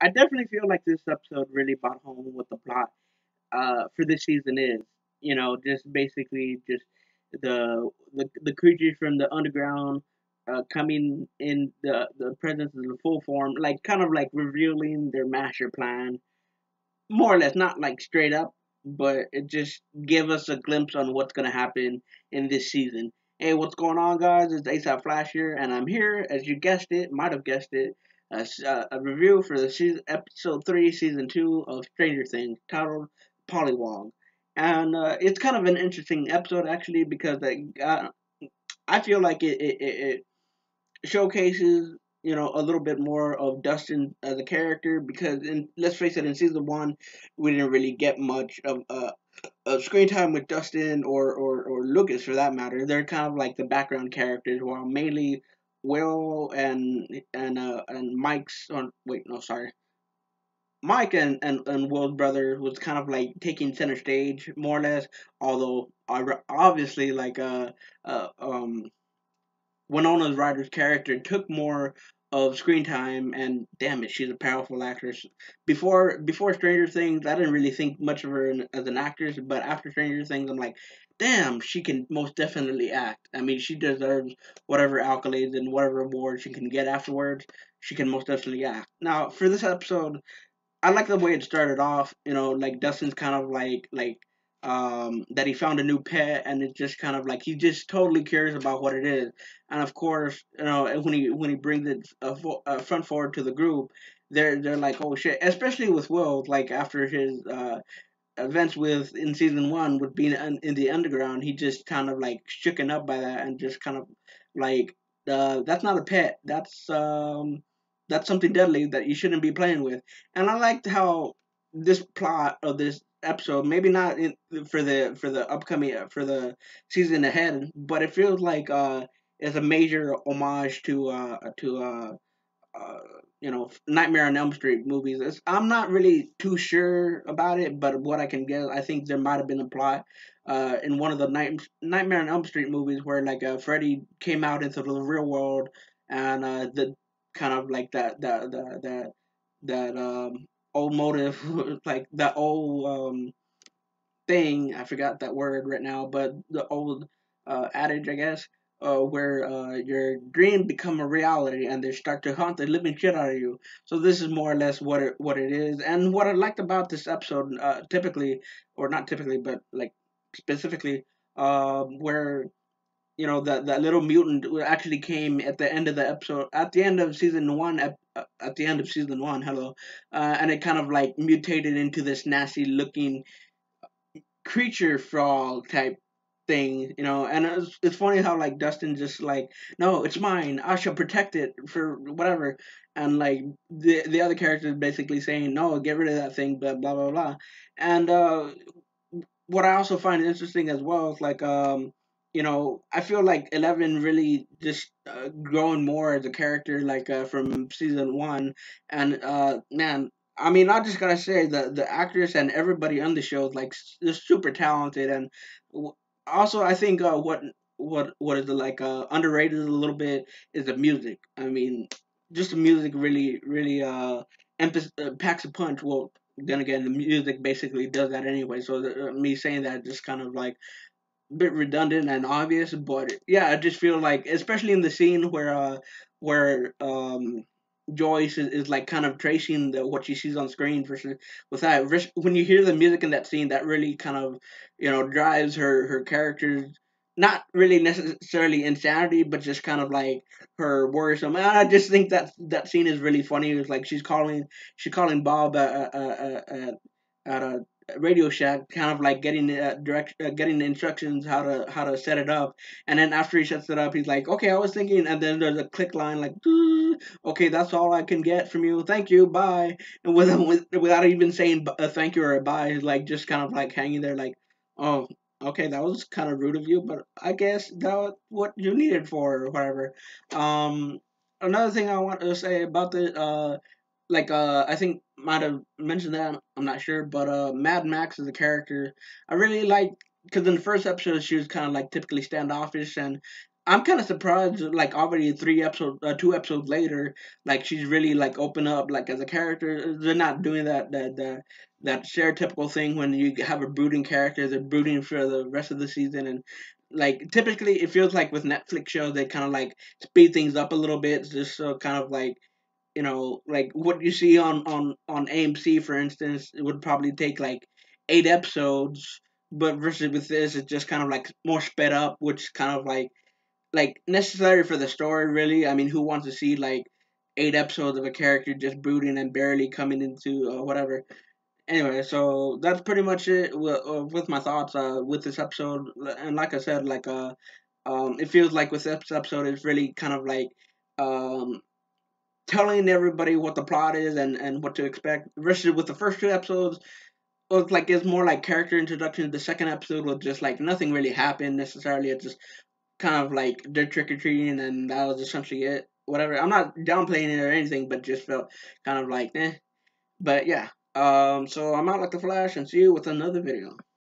I definitely feel like this episode really brought home what the plot for this season is. Just basically just the creatures from the underground coming in the presence of the full form, like kind of like revealing their master plan, more or less, not like straight up, but it just give us a glimpse on what's gonna happen in this season. Hey, what's going on, guys? It's ASAP Flash here, and I'm here, as you guessed it, might have guessed it, a review for the season, episode 3, season 2 of Stranger Things, titled Polliwog. And it's kind of an interesting episode, actually, because I feel like it showcases a little bit more of Dustin as a character, because let's face it, in season 1 we didn't really get much of screen time with Dustin or Lucas, for that matter. They're kind of like the background characters, while mainly Will and Mike's on wait no sorry Mike and Will's brother was kind of like taking center stage, more or less. Although obviously, like Winona's Ryder's character took more of screen time, and damn it, she's a powerful actress. Before Stranger Things, I didn't really think much of her as an actress, but after Stranger Things, I'm like, damn, she can most definitely act. I mean, she deserves whatever accolades and whatever awards she can get afterwards. She can most definitely act. Now, for this episode, I like the way it started off. Like Dustin's kind of like that he found a new pet, and it's just kind of like he just totally cares about what it is. And of course, when he brings it front forward to the group, they're like, oh shit. Especially with Will, like after his events with in season 1 with being in the underground, he just kind of like shooken up by that, and just kind of like, that's not a pet. That's something deadly that you shouldn't be playing with. And I liked how this plot of this episode, maybe not for the upcoming for the season ahead, but it feels like it's a major homage uh, Nightmare on Elm Street movies. I'm not really too sure about it, but what I can guess, I think there might have been a plot in one of the Nightmare on Elm Street movies where like Freddy came out into the real world, and the kind of like that old motive, like that old thing. I forgot that word right now, but the old adage, I guess, where your dream become a reality and they start to haunt the living shit out of you. So this is more or less what it is. And what I liked about this episode, typically, or not typically, but like specifically, where that little mutant actually came at the end of the episode, at the end of season 1, at the end of season 1. Hello, and it kind of like mutated into this nasty looking creature frog type thing, and it's funny how like Dustin just like, no, it's mine, I shall protect it for whatever, and like the other characters basically saying, no, get rid of that thing, blah blah blah blah. And what I also find interesting as well is like, I feel like 11 really just growing more as a character, like from season 1. And man, I mean, I just gotta say the actress and everybody on the show is like just super talented. And w- also I think what is like underrated a little bit is the music. I mean, just the music really packs a punch. Well, then again, the music basically does that anyway. So me saying that just kind of like a bit redundant and obvious, but yeah, I just feel like, especially in the scene where Joyce is like kind of tracing what she sees on screen versus with that. When you hear the music in that scene, that really kind of drives her character's, not really necessarily insanity, but just kind of like her worrisome. And I just think that scene is really funny. It's like she's calling Bob at a Radio Shack, kind of like getting the instructions how to set it up, and then after he sets it up, he's like, "Okay, I was thinking," and then there's a click line like, "Okay, that's all I can get from you. Thank you, bye." And without even saying a thank you or a bye, he's like just kind of like hanging there, like, "Oh, okay, that was kind of rude of you, but I guess that was what you needed for or whatever." Um, Another thing I want to say about the like I think might have mentioned that, I'm not sure, but Mad Max is a character I really like, because in the first episode she was kind of like typically standoffish, and I'm kind of surprised, like already 2 episodes later, like she's really like open up, like as a character. They're not doing that stereotypical thing when you have a brooding character. They're brooding for the rest of the season, and like typically it feels like with Netflix shows they kind of like speed things up a little bit, just so kind of like like what you see on AMC, for instance, it would probably take like 8 episodes, but versus with this, it's just kind of like more sped up, which kind of like necessary for the story. Really, I mean, who wants to see like 8 episodes of a character just brooding and barely coming into whatever? Anyway, so that's pretty much it with my thoughts with this episode. And like I said, like it feels like with this episode, it's really kind of like um telling everybody what the plot is and what to expect. Versus with the first 2 episodes, it's like it's more like character introduction. The second episode was just like nothing really happened necessarily. It just kind of like did trick or treating, and that was essentially it. Whatever. I'm not downplaying it or anything, but just felt kind of like eh. But yeah. So I'm out like the Flash, and see you with another video.